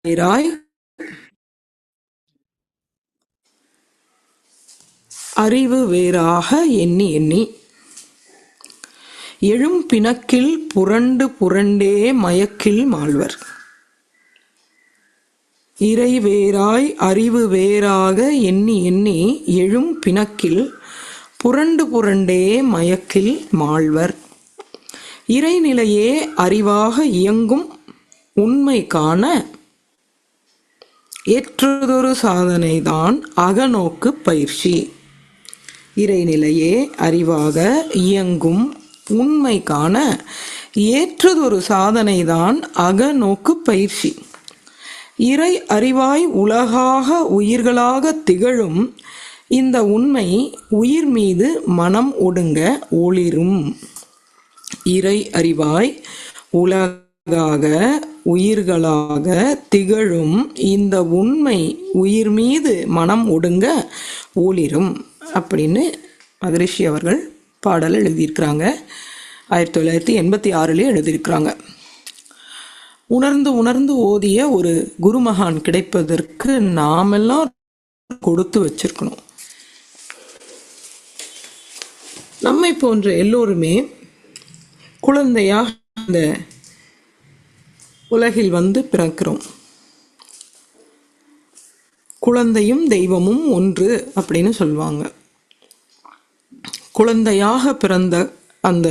வேறாய் அறிவு வேறாக எண்ணி எண்ணி எழும் பிணக்கில் புரண்டு புரண்டே மயக்கில் மாழ்வர். இறை வேறாய் அறிவு வேறாக எண்ணி எண்ணி எழும் பிணக்கில் புரண்டு புரண்டே மயக்கில் மாழ்வர். இறைநிலையே அறிவாக இயங்கும் உண்மை காண ஏற்றதொரு சாதனைதான் அகநோக்கு பயிற்சி. இறைநிலையே அறிவாக இயங்கும் உண்மை காண ஏற்றதொரு சாதனைதான் அகநோக்கு பயிற்சி. இறை அறிவாய் உலகாக உயிர்களாக திகழும் இந்த உண்மை உயிர் மீது மனம் ஒடுங்க ஒளிரும். இறை அறிவாய் உலகாக உயிர்களாக திகழும் இந்த உண்மை உயிர் மீது மனம் ஒடுங்க ஒளிரும் அப்படின்னு மகரிஷி அவர்கள் பாடல் எழுதியிருக்கிறாங்க. 1986 எழுதியிருக்கிறாங்க. உணர்ந்து உணர்ந்து ஓதிய ஒரு குருமகான் கிடைப்பதற்கு நாமெல்லாம் கொடுத்து வச்சிருக்கணும். நம்மை போன்ற எல்லோருமே குழந்தையாக இந்த உலகில் வந்து பிறக்கிறோம். குழந்தையும் தெய்வமும் ஒன்று அப்படின்னு சொல்லுவாங்க. குழந்தையாக பிறந்த அந்த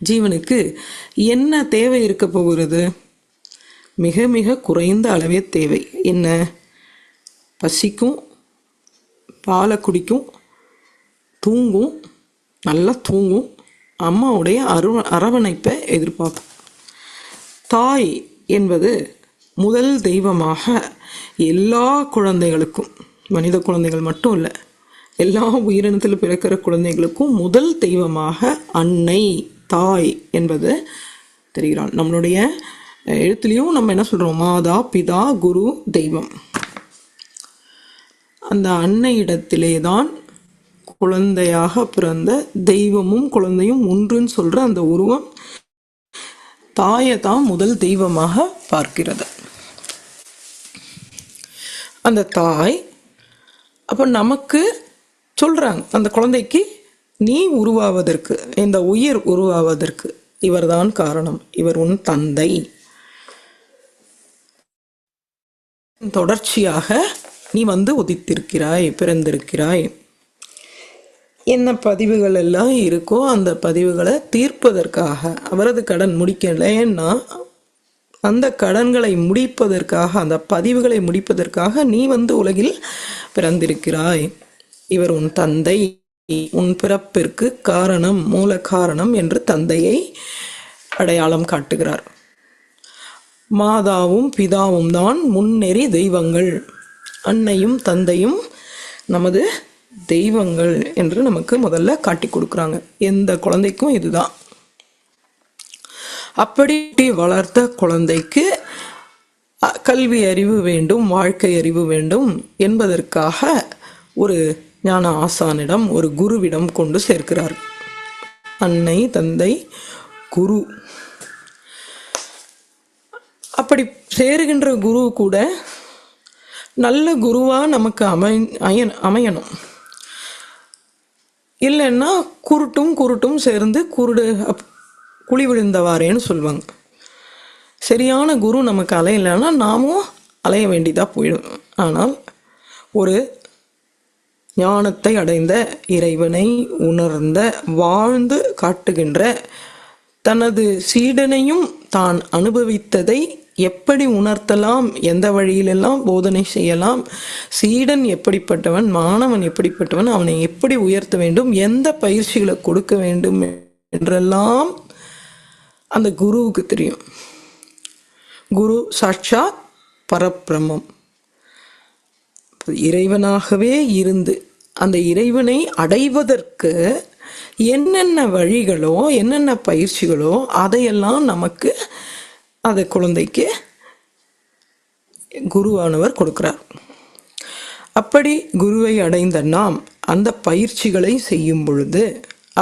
ஜீவனுக்கு என்ன தேவை இருக்க போகிறது? மிக மிக குறைந்த அளவே தேவை. என்ன? பசிக்கும், பாலை குடிக்கும், தூங்கும், நல்லா தூங்கும், அம்மாவுடைய அரவணைப்பை எதிர்பார்க்கும். தாய் என்பது முதல் தெய்வமாக எல்லா குழந்தைகளுக்கும், மனித குழந்தைகள் மட்டும் இல்லை, எல்லா உயிரினத்தில் பிறக்கிற குழந்தைகளுக்கும் முதல் தெய்வமாக அன்னை தாய் என்பது தெரிகிறான். நம்மளுடைய எழுத்துலேயும் நம்ம என்ன சொல்கிறோம்? மாதா பிதா குரு தெய்வம். அந்த அன்னையிடத்திலே தான் குழந்தையாக பிறந்த தெய்வமும் குழந்தையும் ஒன்றுன்னு சொல்கிற அந்த உருவம் தாயை தான் முதல் தெய்வமாக பார்க்கிறது. அந்த தாய் அப்போ நமக்கு சொல்கிறாங்க, அந்த குழந்தைக்கு நீ உருவாவதற்கு, இந்த உயிர் உருவாவதற்கு இவர்தான் காரணம், இவர் உன் தந்தை. தொடர்ச்சியாக நீ வந்து உதித்திருக்கிறாய், பிறந்திருக்கிறாய். என்ன பதிவுகள் எல்லாம் இருக்கோ அந்த பதிவுகளை தீர்ப்பதற்காக, அவரது கடன் முடிக்கலைன்னா அந்த கடன்களை முடிப்பதற்காக, அந்த பதிவுகளை முடிப்பதற்காக நீ வந்து உலகில் பிறந்திருக்கிறாய். இவர் உன் தந்தை, உன் பிறப்பிற்கு காரணம், மூல காரணம் என்று தந்தையை அடையாளம் காட்டுகிறார். மாதாவும் பிதாவும் தான் முன்னெறி தெய்வங்கள். அன்னையும் தந்தையும் நமது தெய்வங்கள் என்று நமக்கு முதல்ல காட்டி கொடுக்குறாங்க. எந்த குழந்தைக்கும் இதுதான். அப்படி வளர்த்த குழந்தைக்கு கல்வி அறிவு வேண்டும், வாழ்க்கை அறிவு வேண்டும் என்பதற்காக ஒரு ஞான ஆசானிடம், ஒரு குருவிடம் கொண்டு சேர்க்கிறார். அன்னை, தந்தை, குரு. அப்படி சேருகின்ற குரு கூட நல்ல குருவாக நமக்கு அமையணும். இல்லைன்னா குருட்டும் சேர்ந்து குழி விழுந்தவாறேன்னு சொல்லுவாங்க. சரியான குரு நமக்கு அலையலைன்னா நாமும் அலைய வேண்டியதாக போயிடும். ஆனால் ஒரு ஞானத்தை அடைந்த, இறைவனை உணர்ந்த, வாழ்ந்து காட்டுகின்ற, தனது சீடனையும் தான் அனுபவித்ததை எப்படி உணர்த்தலாம், எந்த வழியிலெல்லாம் போதனை செய்யலாம், சீடன் எப்படிப்பட்டவன், மாணவன் எப்படிப்பட்டவன், அவனை எப்படி உயர்த்த வேண்டும், எந்த பயிற்சிகளை கொடுக்க வேண்டும் என்றெல்லாம் அந்த குருவுக்கு தெரியும். குரு சாட்சாத் பரபிரம்மம், இறைவனாகவே இருந்து அந்த இறைவனை அடைவதற்கு என்னென்ன வழிகளோ, என்னென்ன பயிற்சிகளோ அதையெல்லாம் நமக்கு அந்த குழந்தைக்கு குருவானவர் கொடுக்கிறார். அப்படி குருவை அடைந்த நாம் அந்த பயிற்சிகளை செய்யும் பொழுது,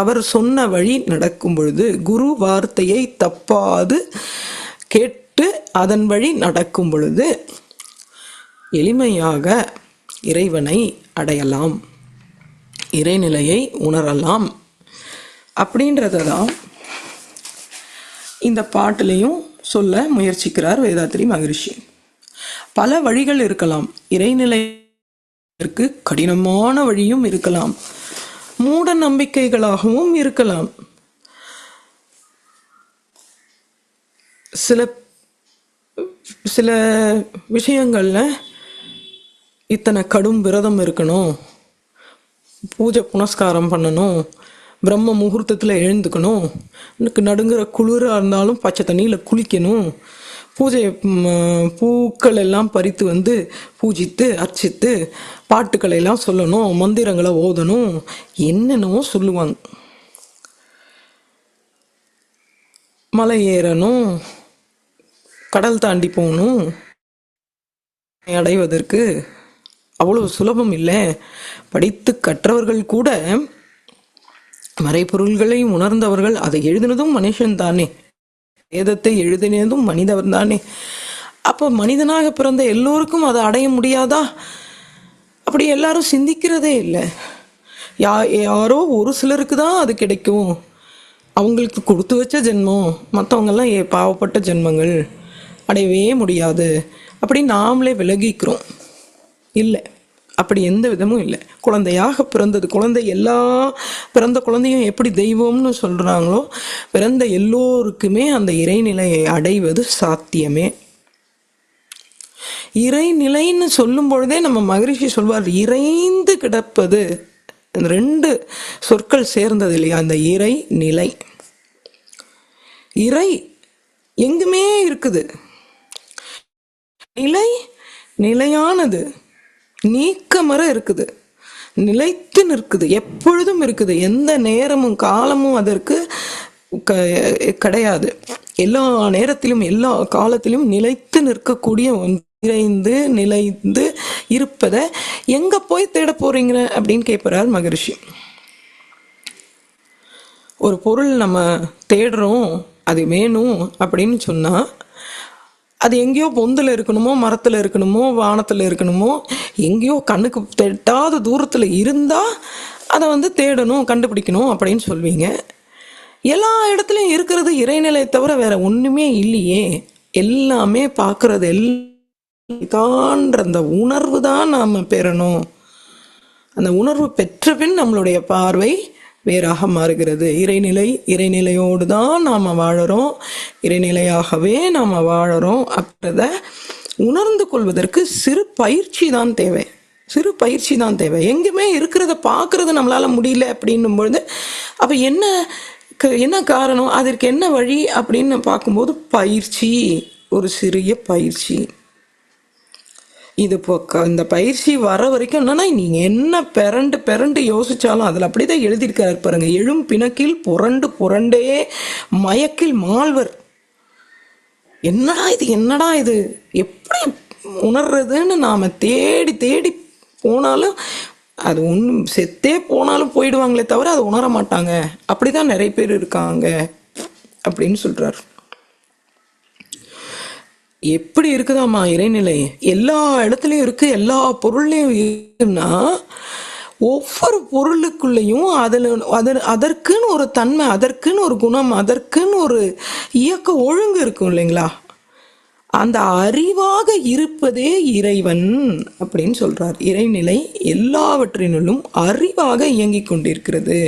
அவர் சொன்ன வழி நடக்கும் பொழுது, குரு வார்த்தையை தப்பாது கேட்டு அதன் வழி நடக்கும் பொழுது எளிமையாக இறைவனை அடையலாம், இறைநிலையை உணரலாம் அப்படின்றத தான் இந்த பாட்டிலையும் சொல்ல முயற்சிக்கிறார் வேதாத்ரி மகரிஷி. பல வழிகள் இருக்கலாம். இறைநிலைக்கு கடினமான வழியும் இருக்கலாம், மூட நம்பிக்கைகளாகவும் இருக்கலாம். சில சில விஷயங்கள்ல இத்தனை கடும் விரதம் இருக்கணும், பூஜை புனஸ்காரம் பண்ணணும், பிரம்ம முகூர்த்தத்தில் எழுந்துக்கணும், எனக்கு நடுங்கிற குளிராக இருந்தாலும் பச்சை தண்ணியில் குளிக்கணும், பூஜை பூக்கள் எல்லாம் பறித்து வந்து பூஜித்து அர்ச்சித்து பாட்டுக்களை எல்லாம் சொல்லணும், மந்திரங்களை ஓதணும், என்னென்னவோ சொல்லுவாங்க. மலை ஏறணும், கடல் தாண்டி போகணும், அடைவதற்கு அவ்வளோ சுலபம் இல்லை. படித்து கற்றவர்கள் கூட, மறைப்பொருள்களை உணர்ந்தவர்கள், அதை எழுதினதும் மனுஷன் தானே, வேதத்தை எழுதினதும் மனிதவர் தானே. அப்போ மனிதனாக பிறந்த எல்லோருக்கும் அதை அடைய முடியாதா? அப்படி எல்லாரும் சிந்திக்கிறதே இல்லை. யாரோ ஒரு சிலருக்கு தான் அது கிடைக்கும், அவங்களுக்கு கொடுத்து வச்ச ஜென்மம், மற்றவங்கெல்லாம் பாவப்பட்ட ஜென்மங்கள், அடையவே முடியாது அப்படின்னு நாமளே விலகிக்கிறோம். இல்லை, அப்படி எந்த விதமும் இல்லை. குழந்தையாக பிறந்தது, குழந்தை எல்லா பிறந்த குழந்தையும் எப்படி தெய்வம்னு சொல்கிறாங்களோ, பிறந்த எல்லோருக்குமே அந்த இறைநிலையை அடைவது சாத்தியமே. இறைநிலைன்னு சொல்லும் பொழுதே நம்ம மகரிஷி சொல்வார், இறைந்து கிடப்பது. ரெண்டு சொற்கள் சேர்ந்தது இல்லையா, அந்த இறை நிலை. இறை எங்குமே இருக்குது, நிலை நிலையானது, நீக்கமற இருக்குது, நிலைத்து நிற்குது, எப்பொழுதும் இருக்குது, எந்த நேரமும் காலமும் அதற்கு கிடையாது. எல்லா நேரத்திலும் எல்லா காலத்திலும் நிலைத்து நிற்கக்கூடிய நிறைந்து நிலைந்து இருப்பதை எங்க போய் தேட போறீங்க அப்படின்னு கேட்கிறார் மகரிஷி. ஒரு பொருள் நம்ம தேடுறோம், அது வேணும் அப்படின்னு சொன்னா, அது எங்கேயோ பொந்தில் இருக்கணுமோ, மரத்தில் இருக்கணுமோ, வானத்தில் இருக்கணுமோ, எங்கேயோ கண்ணுக்கு தெட்டாத தூரத்தில் இருந்தால் அதை வந்து தேடணும், கண்டுபிடிக்கணும் அப்படின்னு சொல்வீங்க. எல்லா இடத்துலையும் இருக்கிறது இறைநிலை தவிர வேற ஒன்றுமே இல்லையே. எல்லாமே பார்க்கறது தான்ற அந்த உணர்வு தான் நாம் பெறணும். அந்த உணர்வு பெற்ற பின் நம்மளுடைய பார்வை வேறாக மாறுகிறது. இறைநிலையோடு தான் நாம் வாழறோம், இறைநிலையாகவே நாம் வாழறோம் அப்படின்றத உணர்ந்து கொள்வதற்கு சிறு பயிற்சி தான் தேவை. எங்குமே இருக்கிறத பார்க்கறது நம்மளால முடியல அப்படின்னும் பொழுது, அப்போ என்ன காரணம், அதற்கு என்ன வழி அப்படின்னு பார்க்கும்போது பயிற்சி, ஒரு சிறிய பயிற்சி. இது இந்த பயிற்சி வர வரைக்கும் என்னன்னா, நீங்க என்ன பிறண்டு யோசிச்சாலும் அதில் அப்படிதான் எழுதியிருக்காரு பாருங்க, எழும் பிணக்கில் புரண்டே மயக்கில் மாழ்வர். என்னடா இது எப்படி உணர்றதுன்னு நாம தேடி தேடி போனாலும், அது ஒன்றும் செத்தே போனாலும் போயிடுவாங்களே தவிர அதை உணர மாட்டாங்க. அப்படிதான் நிறைய பேர் இருக்காங்க அப்படின்னு சொல்றாரு. எப்படி இருக்குதாம்மா இறைநிலை? எல்லா இடத்துலையும் இருக்கு, எல்லா பொருள்லையும் இருக்குன்னா, ஒவ்வொரு பொருளுக்குள்ளேயும் அதற்குன்னு ஒரு தன்மை, அதற்குன்னு ஒரு குணம், அதற்குன்னு ஒரு இயக்க ஒழுங்கு இருக்கும் இல்லைங்களா? அந்த அறிவாக இருப்பதே இறைவன் அப்படின்னு சொல்றார். இறைநிலை எல்லாவற்றினுள்ளும் அறிவாக இயங்கிக் கொண்டிருக்கிறது.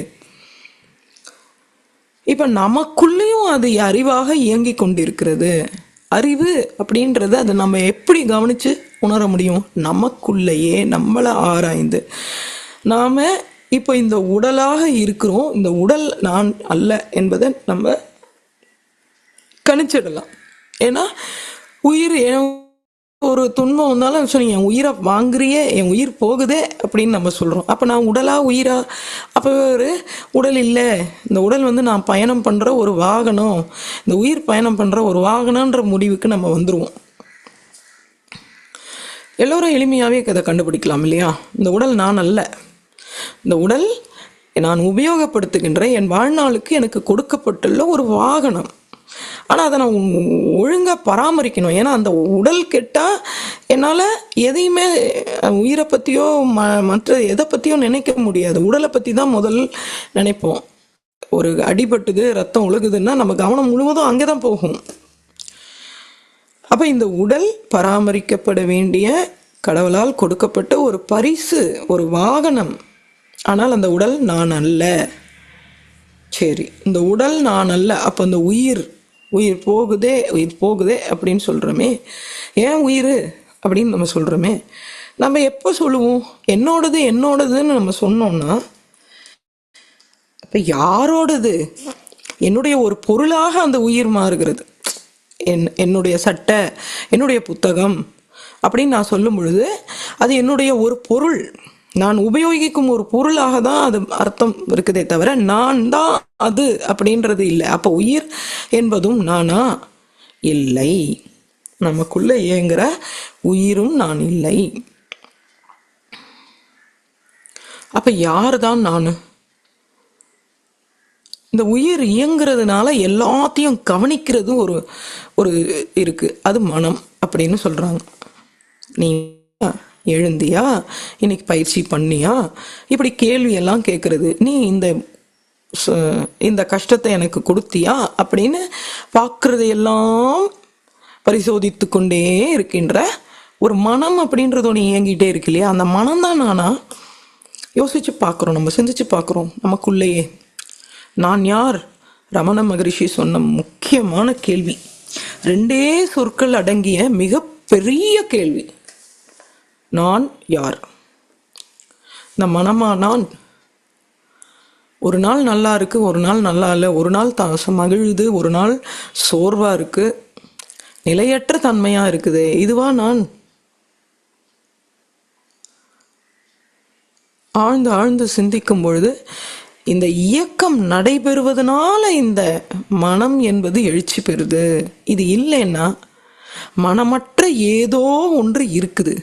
இப்ப நமக்குள்ளேயும் அது அறிவாக இயங்கிக் கொண்டிருக்கிறது. அறிவு அப்படின்றது அதை நம்ம எப்படி கவனிச்சு உணர முடியும்? நமக்குள்ளேயே நம்மளை ஆராய்ந்து. நாம இப்போ இந்த உடலாக இருக்கிறோம், இந்த உடல் நான் அல்ல என்பதை நம்ம கணிச்சிடலாம். ஏன்னா உயிர் ஒரு துன்பம் வந்தாலும் சொன்னீங்க, என் உயிரை வாங்குறியே, என் உயிர் போகுதே அப்படின்னு நம்ம சொல்கிறோம். அப்போ நான் உடலா உயிரா? அப்போ ஒரு உடல் இல்லை, இந்த உடல் வந்து நான் பயணம் பண்ணுற ஒரு வாகனம், இந்த உயிர் பயணம் பண்ணுற ஒரு வாகனன்ற முடிவுக்கு நம்ம வந்துடுவோம். எல்லோரும் எளிமையாகவே இதை கண்டுபிடிக்கலாம் இல்லையா? இந்த உடல் நான் அல்ல, இந்த உடல் நான் உபயோகப்படுத்துகின்ற என் வாழ்நாளுக்கு எனக்கு கொடுக்கப்பட்டுள்ள ஒரு வாகனம். ஆனால் அதை நான் ஒழுங்காக பராமரிக்கணும். ஏன்னா அந்த உடல் கெட்டால் என்னால் எதையுமே உயிரை பற்றியோ மற்ற எதை பற்றியோ நினைக்க முடியாது. உடலை பற்றி தான் முதல் நினைப்போம். ஒரு அடிபட்டுது, ரத்தம் ஒழுகுதுன்னா நம்ம கவனம் முழுவதும் அங்கே தான் போகும். அப்போ இந்த உடல் பராமரிக்கப்பட வேண்டிய கடவுளால் கொடுக்கப்பட்ட ஒரு பரிசு, ஒரு வாகனம். ஆனால் அந்த உடல் நான் அல்ல. சரி, இந்த உடல் நான் அல்ல. அப்போ இந்த உயிர் போகுதே அப்படின்னு சொல்கிறோமே. ஏன் உயிர் அப்படின்னு நம்ம சொல்கிறோமே. நம்ம எப்போ சொல்லுவோம் என்னோடதுன்னு நம்ம சொன்னோம்னா, இப்போ யாரோடது? என்னுடைய ஒரு பொருளாக அந்த உயிர் மாறுகிறது. என்னுடைய சட்டை, என்னுடைய புத்தகம் அப்படின்னு நான் சொல்லும் பொழுது அது என்னுடைய ஒரு பொருள், நான் உபயோகிக்கும் ஒரு பொருளாக தான் அது அர்த்தம் இருக்குதே தவிர நான் தான் அது அப்படின்றது இல்லை. அப்போ உயிர் என்பதும் நானா? இல்லை. நமக்குள்ள இயங்குற உயிரும் நான் இல்லை. அப்ப யார் தான் நான்? இந்த உயிர் இயங்குறதுனால எல்லாத்தையும் கவனிக்கிறது ஒரு இருக்கு, அது மனம் அப்படின்னு சொல்றாங்க. நீ எழுந்தியா, இன்னைக்கு பயிற்சி பண்ணியா, இப்படி கேள்வி எல்லாம் கேட்கறது. நீ இந்த கஷ்டத்தை எனக்கு கொடுத்தியா அப்படின்னு பார்க்கறதையெல்லாம் பரிசோதித்து கொண்டே இருக்கின்ற ஒரு மனம் அப்படின்றது ஒன்று இயங்கிட்டே இருக்கு இல்லையா? அந்த மனம் தான் நானா? யோசிச்சு பார்க்குறோம், நம்ம சிந்திச்சு பார்க்குறோம் நமக்குள்ளேயே. நான் யார்? ரமண மகரிஷி சொன்ன முக்கியமான கேள்வி, 2 சொற்கள் அடங்கிய மிக பெரிய கேள்வி. நான் யார்? இந்த மனமா நான்? ஒரு நாள் நல்லா இருக்கு, ஒரு நாள் நல்லா இல்லை, ஒரு நாள் மகிழுது, ஒரு நாள் சோர்வா இருக்கு, நிலையற்ற தன்மையா இருக்குது. இதுவா நான்? ஆழ்ந்து ஆழ்ந்து சிந்திக்கும் பொழுது இந்த இயக்கம் நடைபெறுவதனால இந்த மனம் என்பது எழுச்சி பெறுது. இது இல்லைன்னா மனமற்ற ஏதோ ஒன்று இருக்குது.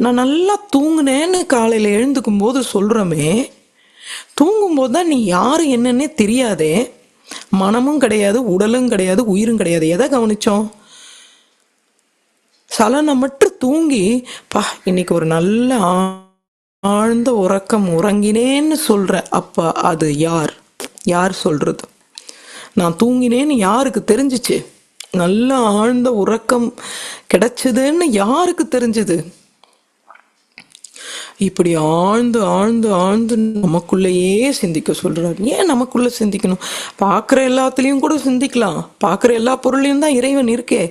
நான் நல்லா தூங்குனேன்னு காலையில் எழுந்துக்கும் போது சொல்கிறோமே, தூங்கும்போது தான் நீ யார் என்னன்னே தெரியாதே. மனமும் கிடையாது, உடலும் கிடையாது, உயிரும் கிடையாது. எதை கவனிச்சோம்? சலனமற்று தூங்கி இன்னைக்கு ஒரு நல்ல ஆழ்ந்த உறக்கம் உறங்கினேன்னு சொல்ற. அப்ப அது யார் சொல்றது? நான் தூங்கினேன்னு யாருக்கு தெரிஞ்சிச்சு? நல்ல ஆழ்ந்த உறக்கம் கிடைச்சதுன்னு யாருக்கு தெரிஞ்சது? இப்படி ஆழ்ந்து ஆழ்ந்து ஆழ்ந்து நமக்குள்ளேயே சிந்திக்க சொல்றாரு. ஏன் நமக்குள்ள சிந்திக்கணும்? பார்க்குற எல்லாத்துலேயும் கூட சிந்திக்கலாம். பார்க்குற எல்லா பொருளையும் தான் இறைவன் இருக்கே.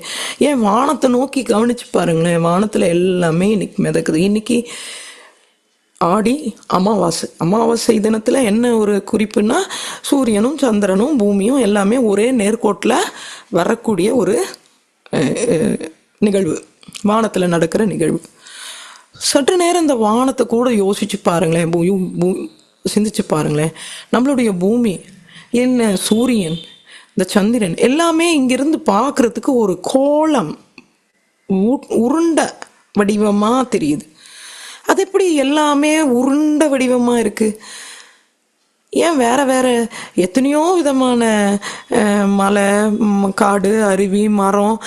ஏன் வானத்தை நோக்கி கவனிச்சு பாருங்களேன். வானத்தில் எல்லாமே இன்னைக்கு மிதக்குது. இன்னைக்கு ஆடி அமாவாசை தினத்தில் என்ன ஒரு குறிப்புன்னா, சூரியனும் சந்திரனும் பூமியும் எல்லாமே ஒரே நேர்கோட்டில் வரக்கூடிய ஒரு நிகழ்வு, வானத்தில் நடக்கிற நிகழ்வு. சற்று நேரம் இந்த வானத்தை கூட யோசிச்சு பாருங்களேன், சிந்திச்சு பாருங்களேன். நம்மளுடைய பூமி என்ன, சூரியன், இந்த சந்திரன் எல்லாமே இங்கிருந்து பார்க்கறதுக்கு ஒரு கோலம், உருண்ட வடிவமாக தெரியுது. அது எப்படி எல்லாமே உருண்ட வடிவமாக இருக்குது? ஏன் வேற வேற எத்தனையோ விதமான மலை, காடு, அருவி, மரம்,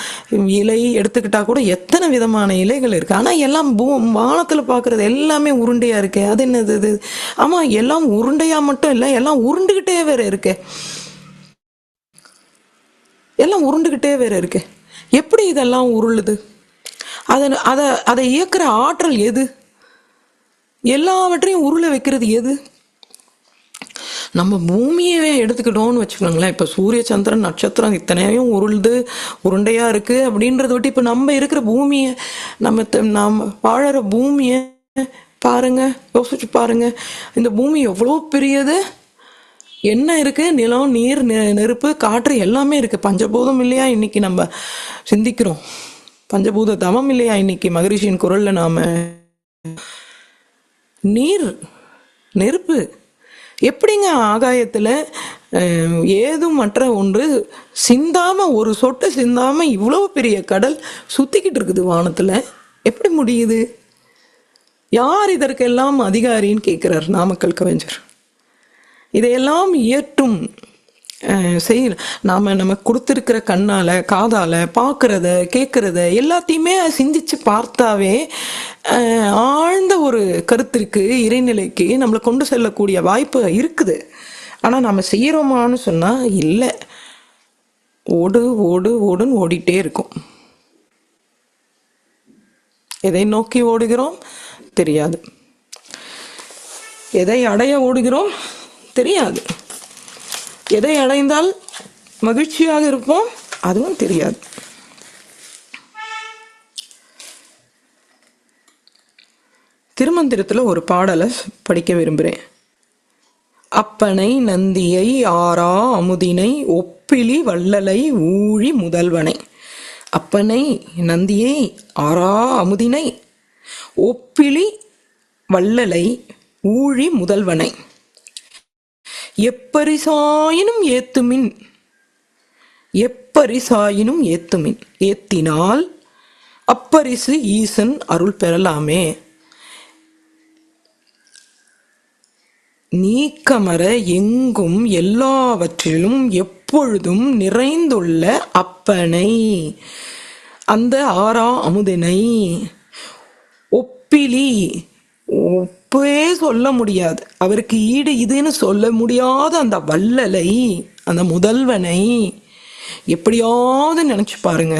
இலை எடுத்துக்கிட்டா கூட எத்தனை விதமான இலைகள் இருக்குது. ஆனால் எல்லாம் வானத்தில் பார்க்குறது எல்லாமே உருண்டையாக இருக்கு. அது என்னது இது? ஆமாம், எல்லாம் உருண்டையாக மட்டும் இல்லை, எல்லாம் உருண்டுக்கிட்டே வேற இருக்கு. எல்லாம் உருண்டுக்கிட்டே வேற இருக்கு. எப்படி இதெல்லாம் உருளுது? அதை இயக்குற ஆற்றல் எது? எல்லாவற்றையும் உருளை வைக்கிறது எது? நம்ம பூமியை எடுத்துக்கிட்டோம்னு வச்சுக்கோங்களேன். இப்போ சூரிய சந்திரன் நட்சத்திரம் இத்தனையும் உருண்டையாக இருக்குது அப்படின்றத விட்டு இப்போ நம்ம இருக்கிற பூமியை, நம்ம வாழற பூமியை பாருங்க, யோசிச்சு பாருங்க. இந்த பூமி எவ்வளோ பெரியது. என்ன இருக்குது? நிலம், நீர், நெருப்பு, காற்று எல்லாமே இருக்குது. பஞ்சபூதம் இல்லையா இன்னைக்கு நம்ம சிந்திக்கிறோம்? பஞ்சபூத தவம் இல்லையா இன்னைக்கு மகரிஷியின் குரலில் நாம்? நீர், நெருப்பு, எப்படிங்க ஆகாயத்தில் ஏதும் மற்ற ஒன்று சிந்தாமல், ஒரு சொட்டு சிந்தாமல் இவ்வளோ பெரிய கடல் சுற்றிக்கிட்டு இருக்குது வானத்தில்? எப்படி முடியுது? யார் இதற்கெல்லாம் அதிகாரின்னு கேட்குறார் நாமக்கல் கவிஞர். இதையெல்லாம் இயற்றும் செய்யல. நமக்கு கொடுத்துருக்கிற கண்ணால் காதால் பார்க்குறத கேட்குறத எல்லாத்தையுமே சிந்திச்சு பார்த்தாவே ஆழ்ந்த ஒரு கருத்திற்கு இறைநிலைக்கு நம்மளை கொண்டு செல்லக்கூடிய வாய்ப்பு இருக்குது. ஆனால் நம்ம செய்கிறோமான்னு சொன்னால் இல்லை. ஓடுன்னு ஓடிட்டே இருக்கும். எதை நோக்கி ஓடுகிறோம் தெரியாது, எதை அடைய ஓடுகிறோம் தெரியாது, எதை அடைந்தால் மகிழ்ச்சியாக இருப்போம் அதுவும் தெரியாது. திருமந்திரத்தில் ஒரு பாடலை படிக்க விரும்புகிறேன். அப்பனை நந்தியை ஆரா அமுதினை ஒப்பிலி வள்ளலை ஊழி முதல்வனை. அப்பனை நந்தியை ஆரா அமுதினை ஒப்பிலி வள்ளலை ஊழி முதல்வனை எப்பரிசாயினும் ஏத்துமின், எப்பரிசாயினும் ஏத்துமின், ஏத்தினால் அப்பரிசு ஈசன் அருள் பெறலாமே. நீக்கமர எங்கும் எல்லாவற்றிலும் எப்பொழுதும் நிறைந்துள்ள அப்பனை, அந்த ஆரா அமுதினை, ஒப்பிலி, ஒப்பே சொல்ல முடியாது, அவருக்கு ஈடு இதுன்னு சொல்ல முடியாத அந்த வள்ளலை, அந்த முதல்வனை எப்படியாவது நினைச்சு பாருங்க.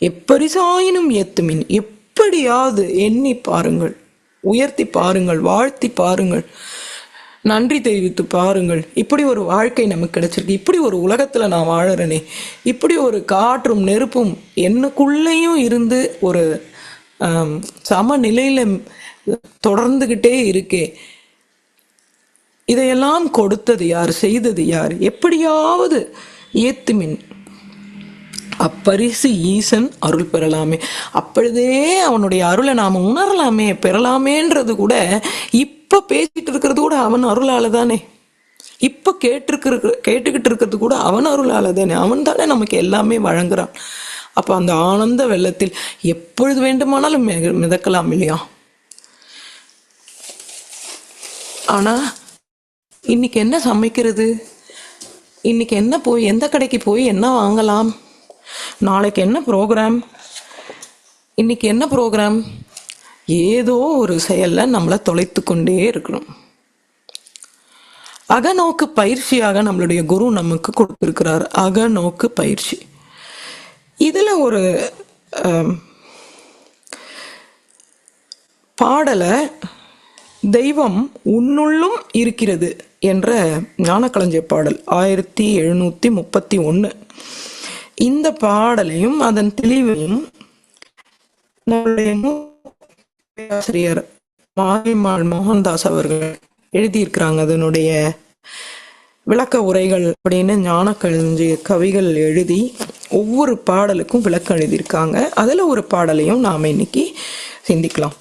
எப்பரிசாயினும் ஏத்துமின், எப்படியாவது எண்ணி பாருங்கள், உயர்த்தி பாருங்கள், வாழ்த்தி பாருங்கள், நன்றி தெரிவித்து பாருங்கள். இப்படி ஒரு வாழ்க்கை நமக்கு கிடைச்சிருக்கு, இப்படி ஒரு உலகத்தில் நான் வாழறேனே, இப்படி ஒரு காற்றும் நெருப்பும் என்னுக்குள்ளேயும் இருந்து ஒரு சமநிலையில் தொடர்ந்துகிட்டே இருக்கே. இதையெல்லாம் கொடுத்தது யார், செய்தது யார்? எப்படியாவது ஏத்துமின் அப்பரிசு ஈசன் அருள் பெறலாமே. அப்பொழுதே அவனுடைய அருளை நாம் உணரலாமே, பெறலாமேன்றது கூட இப்போ பேசிட்டு இருக்கிறது கூட அவன் அருளால தானே. இப்போ கேட்டுக்கிட்டு இருக்கிறது கூட அவன் அருளால தானே. அவன் தானே நமக்கு எல்லாமே வழங்குறான். அப்போ அந்த ஆனந்த வெள்ளத்தில் எப்பொழுது வேண்டுமானாலும் மிதக்கலாம் இல்லையா? ஆனால் இன்னைக்கு என்ன சமைக்கிறது, இன்னைக்கு என்ன போய் எந்த கடைக்கு போய் என்ன வாங்கலாம், நாளைக்கு என்ன ப்ரோக்ராம், இன்னைக்கு என்ன ப்ரோக்ராம், ஏதோ ஒரு செயலில் நம்மளை தொலைத்து கொண்டே இருக்கணும். அகநோக்கு பயிற்சியாக நம்மளுடைய குரு நமக்கு கொடுத்துருக்கிறார். அகநோக்கு பயிற்சி. இதில் ஒரு பாடலை தெய்வம் உன்னுள்ளும் இருக்கிறது என்ற ஞானக்களஞ்சிய பாடல் 1731. இந்த பாடலையும் அதன் தெளிவையும் நம்முடைய ஆசிரியர் மாரிமாள் மோகன்தாஸ் அவர்கள் எழுதியிருக்கிறாங்க. அதனுடைய விளக்க உரைகள் அப்படின்னு ஞானக்களஞ்சிய கவிகள் எழுதி ஒவ்வொரு பாடலுக்கும் விளக்கம் எழுதியிருக்காங்க. அதில் ஒரு பாடலையும் நாம் இன்னைக்கு சிந்திக்கலாம்.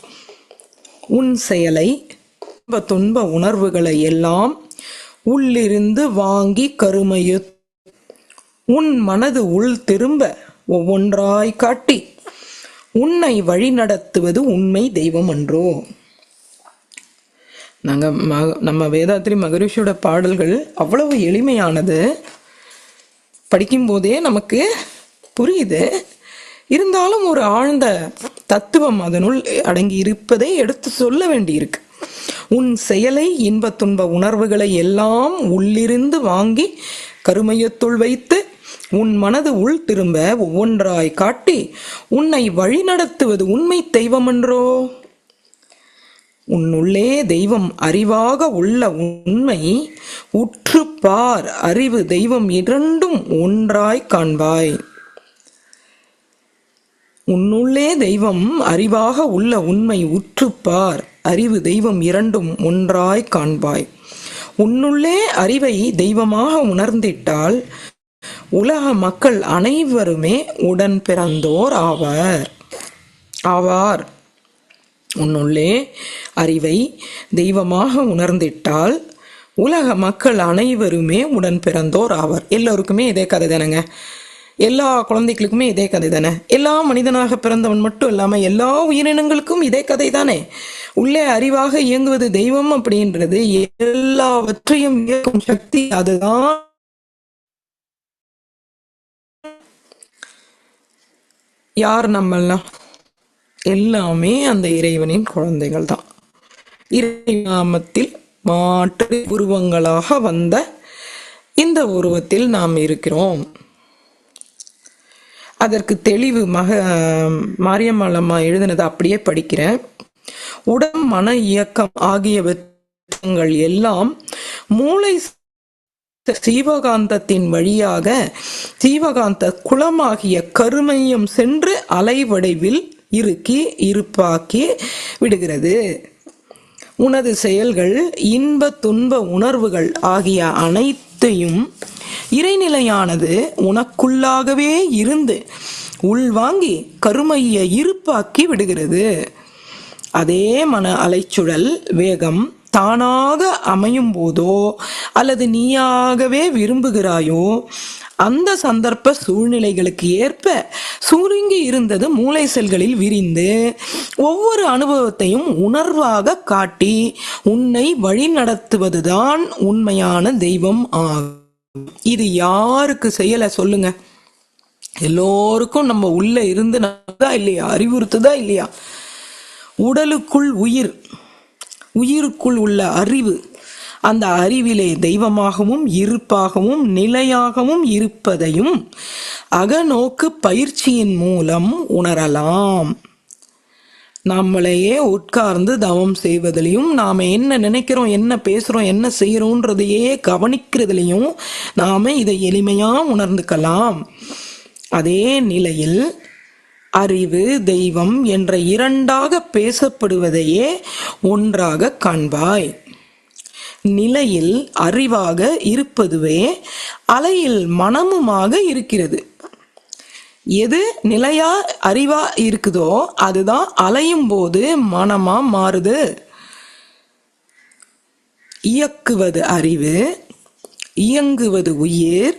உன் செயலை துன்ப உணர்வுகளை எல்லாம் உள்ளிருந்து வாங்கி கருமையு உன் மனது உள் திரும்ப ஒவ்வொன்றாய் காட்டி உன்னை வழி நடத்துவது உண்மை தெய்வம் அன்றோ. நம்ம வேதாத்ரி மகரிஷியோட பாடல்கள் அவ்வளவு எளிமையானது, படிக்கும்போதே நமக்கு புரியுது. இருந்தாலும் ஒரு ஆழ்ந்த தத்துவம் அதனுள் அடங்கி இருப்பதை எடுத்து சொல்ல வேண்டியிருக்கு. உன் செயலை இன்ப துன்ப உணர்வுகளை எல்லாம் உள்ளிருந்து வாங்கி கருமையத்துள் வைத்து உன் மனது உள் திரும்ப ஒவ்வொன்றாய் காட்டி உன்னை வழி நடத்துவது உண்மை தெய்வமன்றோ. உன்னுள்ளே தெய்வம் அறிவாக உள்ள உண்மை உற்று பார், அறிவு தெய்வம் இரண்டும் ஒன்றாய் காண்பாய். உன்னுள்ளே தெய்வம் அறிவாக உள்ள உண்மை உற்றுப்பார், அறிவு தெய்வம் இரண்டும் ஒன்றாய் காண்பாய். உன்னுள்ளே அறிவை தெய்வமாக உணர்ந்திட்டால் உலக மக்கள் அனைவருமே உடன் பிறந்தோர் ஆவார். உன்னுள்ளே அறிவை தெய்வமாக உணர்ந்திட்டால் உலக மக்கள் அனைவருமே உடன் பிறந்தோர் ஆவார். எல்லோருக்குமே இதே கதை தானேங்க. எல்லா குழந்தைகளுக்குமே இதே கதை தானே. எல்லா மனிதனாக பிறந்தவன் மட்டும் இல்லாமல் எல்லா உயிரினங்களுக்கும் இதே கதை தானே. உள்ளே அறிவாக இயங்குவது தெய்வம் அப்படின்றது எல்லாவற்றையும் இயக்கும் சக்தி. அதுதான் யார் நம்மெல்லாம்? எல்லாமே அந்த இறைவனின் குழந்தைகள் தான். இறை நாமத்தில் மாற்று உருவங்களாக வந்த இந்த உருவத்தில் நாம் இருக்கிறோம். அதற்கு தெளிவு மாரியம்மாளம்மா எழுதினதை அப்படியே படிக்கிறேன். உடல், மன, இயக்கம் ஆகியவற்றங்கள் எல்லாம் மூளை சீவகாந்தத்தின் வழியாக சீவகாந்த குளமாகிய கருமையம் சென்று அலைவடைவில் இருப்பாக்கி விடுகிறது. உனது செயல்கள், இன்ப துன்ப உணர்வுகள் ஆகிய அனைத்தையும் இறைநிலையானது உனக்குள்ளாகவே இருந்து உள்வாங்கி கருமைய இருப்பாக்கி விடுகிறது. அதே மன அலைச்சுழல் வேகம் தானாக அமையும் போதோ அல்லது நீயாகவே விரும்புகிறாயோ அந்த சந்தர்ப்ப சூழ்நிலைகளுக்கு ஏற்ப சுருங்கி இருந்தது மூளை செல்களில் விரிந்து ஒவ்வொரு அனுபவத்தையும் உணர்வாக காட்டி உன்னை வழி நடத்துவதுதான் உண்மையான தெய்வம் ஆகும். இது யாருக்கு செய்யலை சொல்லுங்க? எல்லோருக்கும் நம்ம உள்ள இருந்து இல்லையா, அறிவுறுத்துதா இல்லையா? உடலுக்குள் உயிருக்குள் உள்ள அறிவு, அந்த அறிவிலே தெய்வமாகவும் இருப்பாகவும் நிலையாகவும் இருப்பதையும் அகநோக்கு பயிற்சியின் மூலம் உணரலாம். நம்மளையே உட்கார்ந்து தவம் செய்வதிலையும், நாம் என்ன நினைக்கிறோம், என்ன பேசுகிறோம், என்ன செய்கிறோன்றதையே கவனிக்கிறதுலையும் நாம் இதை எளிமையாக உணர்ந்துக்கலாம். அதே நிலையில் அறிவு, தெய்வம் என்ற இரண்டாக பேசப்படுவதையே ஒன்றாக காண்பாய். நிலையில் அறிவாக இருப்பதுவே அலையில் மனமுமாக இருக்கிறது. எது நிலையா அறிவா இருக்குதோ அதுதான் அலையும் போது மனமா மாறுது. இயக்குவது அறிவு, இயங்குவது உயிர்,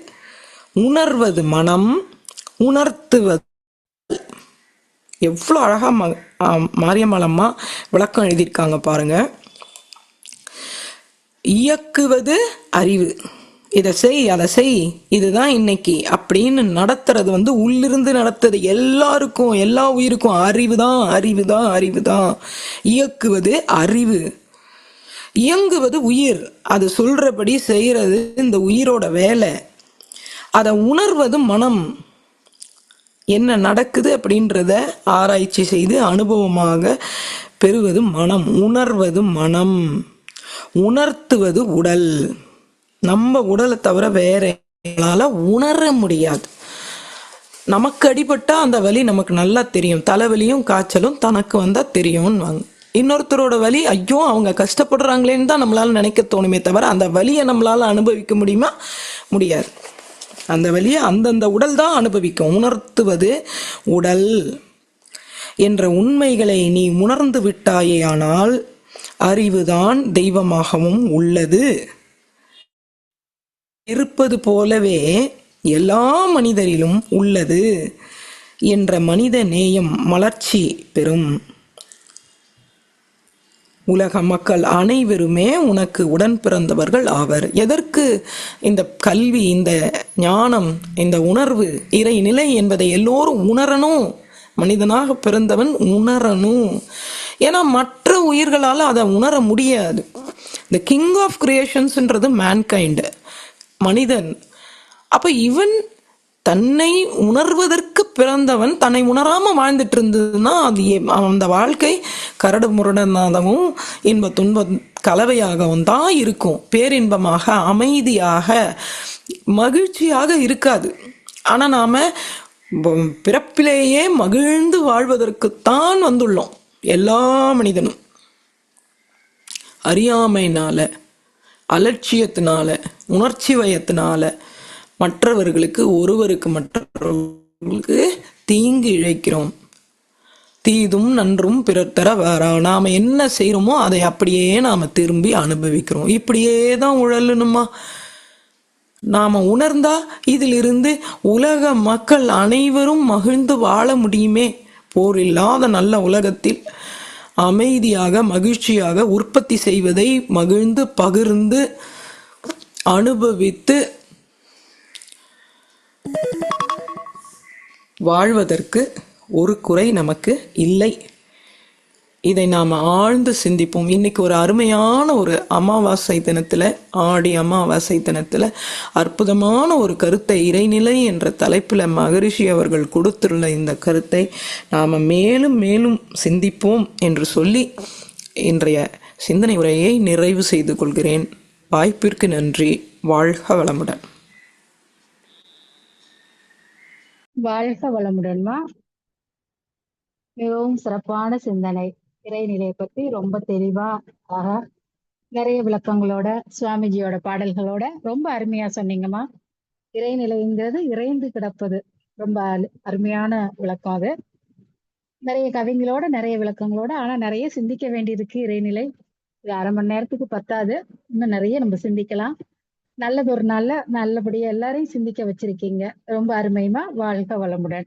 உணர்வது மனம், உணர்த்துவது. எவ்வளோ அழகா மாரியம்மாளம்மா விளக்கம் எழுதியிருக்காங்க பாருங்க. இயக்குவது அறிவு, இதை செய் அதை செய், இதுதான் இன்னைக்கு அப்படின்னு நடத்துறது உள்ளிருந்து நடத்துறது. எல்லாருக்கும், எல்லா உயிருக்கும் அறிவுதான் அறிவுதான் அறிவுதான். இயக்குவது அறிவு, இயங்குவது உயிர். அது சொல்றபடி செய்யறது இந்த உயிரோட வேலை. அதை உணர்வது மனம். என்ன நடக்குது அப்படின்றத ஆராய்ச்சி செய்து அனுபவமாக பெறுவது மனம். உணர்வது மனம், உணர்த்துவது உடல். நம்ம உடலை தவிர வேற உணர முடியாது. நமக்கு அடிபட்டா அந்த வலி நமக்கு நல்லா தெரியும். தலைவலியும் காய்ச்சலும் தனக்கு வந்தா தெரியும்னு. இன்னொருத்தரோட வலி, ஐயோ அவங்க கஷ்டப்படுறாங்களேன்னு தான் நம்மளால நினைக்க தோணுமே தவிர அந்த வலியை நம்மளால அனுபவிக்க முடியுமா? முடியாது. அந்த வலியை அந்தந்த உடல் தான் அனுபவிக்கும். உணர்த்துவது உடல் என்ற உண்மைகளை நீ உணர்ந்து விட்டாயேயானால் அறிவுதான் தெய்வமாகவும் உள்ளது. இருப்பது போலவே எல்லா மனிதரிலும் உள்ளது என்ற மனித நேயம் மலர்ச்சி பெறும். உலக மக்கள் அனைவருமே உனக்கு உடன் பிறந்தவர்கள் ஆவர். எதற்கு இந்த கல்வி, இந்த ஞானம், இந்த உணர்வு, இறைநிலை என்பதை எல்லோரும் உணரணும். மனிதனாக பிறந்தவன் உணரணும். ஏன்னா மற்ற உயிர்களால் அதை உணர முடியாது. இந்த கிங் ஆஃப் கிரியேஷன்ஸ்ன்றது மேன்கைண்ட், மனிதன். அப்ப இவன் தன்னை உணர்வதற்கு பிறந்தவன் தன்னை உணராம வாழ்ந்துட்டு இருந்ததுன்னா அது அந்த வாழ்க்கை கரடு முரடனாகவும் இன்ப துன்ப கலவையாகவும் தான் இருக்கும். பேரின்பமாக, அமைதியாக, மகிழ்ச்சியாக இருக்காது. ஆனா நாம பிறப்பிலேயே மகிழ்ந்து வாழ்வதற்குத்தான் வந்துள்ளோம். எல்லா மனிதனும் அறியாமையினால, அலட்சியத்தினால, உணர்ச்சி வயத்தினால மற்றவர்களுக்கு மற்றவர்களுக்கு தீங்கு இழைக்கிறோம். தீதும் நன்றும் பிறர் தர வரா. நாம என்ன செய்யறோமோ அதை அப்படியே நாம திரும்பி அனுபவிக்கிறோம். இப்படியே தான் உழலணுமா? நாம உணர்ந்தா இதிலிருந்து உலக மக்கள் அனைவரும் மகிழ்ந்து வாழ முடியுமே. போர் இல்லாத நல்ல உலகத்தில் அமைதியாக மகிழ்ச்சியாக உற்பத்தி செய்வதை மகிழ்ந்து பகிர்ந்து அனுபவித்து வாழ்வதற்கு ஒரு குறை நமக்கு இல்லை. இதை நாம் ஆழ்ந்து சிந்திப்போம். இன்னைக்கு ஒரு அருமையான ஒரு அமாவாசை தினத்தில், ஆடி அமாவாசை தினத்தில் அற்புதமான ஒரு கருத்தை, இறைநிலை என்ற தலைப்பில் மகரிஷி அவர்கள் கொடுத்துள்ள இந்த கருத்தை நாம் மேலும் மேலும் சிந்திப்போம் என்று சொல்லி இன்றைய சிந்தனை உரையை நிறைவு செய்து கொள்கிறேன். வாய்ப்பிற்கு நன்றி. வாழ்க வளமுடன். வாழ்க வளமுடன்மா. மிகவும் சிறப்பான சிந்தனை. இறைநிலையை பத்தி ரொம்ப தெளிவா நிறைய விளக்கங்களோட, சுவாமிஜியோட பாடல்களோட ரொம்ப அருமையா சொன்னீங்கம்மா. இறைநிலைங்கிறது இறைந்து கிடப்பது. ரொம்ப அருமையான விளக்கம் அது. நிறைய கவிங்களோட, நிறைய விளக்கங்களோட, ஆனா நிறைய சிந்திக்க வேண்டியிருக்கு. இறைநிலை இது அரை மணி நேரத்துக்கு பத்தாது. இன்னும் நிறைய நம்ம சிந்திக்கலாம். நல்லது ஒரு நல்லபடியா எல்லாரையும் சிந்திக்க வச்சிருக்கீங்க. ரொம்ப அருமைமா. வாழ்க வளமுடன்.